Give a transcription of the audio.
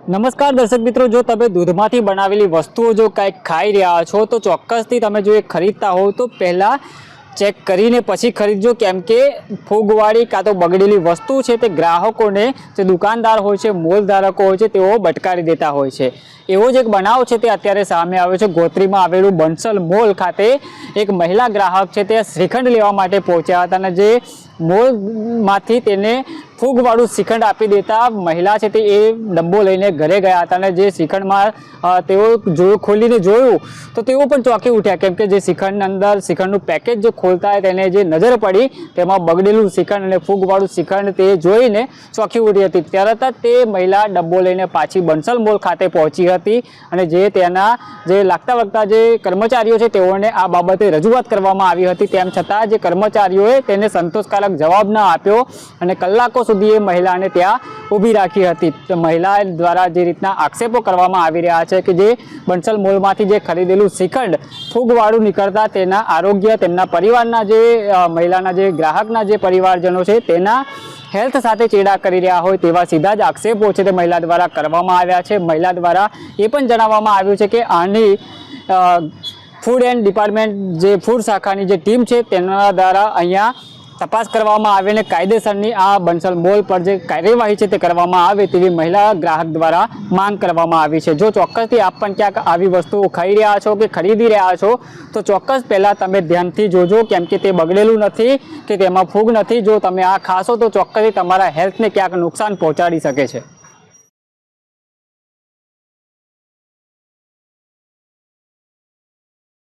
નમસ્કાર દર્શક મિત્રો, જો તમે દૂધમાંથી બનાવેલી વસ્તુઓ જો કંઈક ખાઈ રહ્યા છો તો ચોક્કસથી તમે જો એ ખરીદતા હોવ તો પહેલાં ચેક કરીને પછી ખરીદજો, કેમ કે ફૂગવાળી કાં તો બગડેલી વસ્તુ છે તે ગ્રાહકોને, જે દુકાનદાર હોય છે, મોલ ધારકો હોય છે, તેઓ ભટકારી દેતા હોય છે। એવો જ એક બનાવ છે તે અત્યારે સામે આવ્યો છે। ગોત્રીમાં આવેલું બંસલ મોલ ખાતે એક મહિલા ગ્રાહક છે તે શ્રીખંડ લેવા માટે પહોંચ્યા હતા અને જે મોલમાંથી તેને ફૂગવાળું શ્રીખંડ આપી દેતા મહિલા છે તે એ ડબ્બો લઈને ઘરે ગયા હતા અને જે શ્રીખંડમાં તેઓ ખોલીને જોયું તો તેઓ પણ ચોંકી ઉઠ્યા, કેમ કે જે શ્રીખંડની અંદર શ્રીખંડનું પેકેજ જે ખોલતા તેને જે નજર પડી તેમાં બગડેલું શ્રીખંડ અને ફૂગવાળું શ્રીખંડ તે જોઈને ચોંકી ઉઠી હતી। તરત જ તે મહિલા ડબ્બો લઈને પાછી બંસલ મોલ ખાતે પહોંચી હતી અને જે તેના જે લાગતા વળગતા જે કર્મચારીઓ છે તેઓને આ બાબતે રજૂઆત કરવામાં આવી હતી। તેમ છતાં જે કર્મચારીઓએ તેને સંતોષકારક જવાબ ન આપ્યો અને કલાકો સુધી એ મહિલાને ત્યાં ઊભી રાખી હતી। મહિલા દ્વારા જે રીતના આક્ષેપો કરવામાં આવી રહ્યા છે કે જે બંસલ મોલમાંથી જે ખરીદેલું શ્રીખંડ ફૂગવાળું નીકળતા તેના આરોગ્ય, તેમના પરિવારના જે મહિલાના જે ગ્રાહકના જે પરિવારજનો છે તેના હેલ્થ સાથે ચેડા કરી રહ્યા હોય તેવા સીધા જ આક્ષેપો છે તે મહિલા દ્વારા કરવામાં આવ્યા છે। મહિલા દ્વારા એ પણ જણાવવામાં આવ્યું છે કે આની ફૂડ એન્ડ ડિપાર્ટમેન્ટ જે ફૂડ શાખાની જે ટીમ છે તેના દ્વારા અહીંયા તપાસ કરવામાં આવે અને કાયદેસરની આ બંસલ મોલ પર જે કાર્યવાહી છે તે કરવામાં આવે તેવી મહિલા ગ્રાહક દ્વારા માંગ કરવામાં આવી છે। જો ચોક્કસથી આપ પણ ક્યાંક આવી વસ્તુઓ ખાઈ રહ્યા છો કે ખરીદી રહ્યા છો તો ચોક્કસ પહેલાં તમે ધ્યાનથી જોજો, કેમ કે તે બગડેલું નથી કે તેમાં ફૂગ નથી। જો તમે આ ખાશો તો ચોક્કસથી તમારા હેલ્થને ક્યાંક નુકસાન પહોંચાડી શકે છે।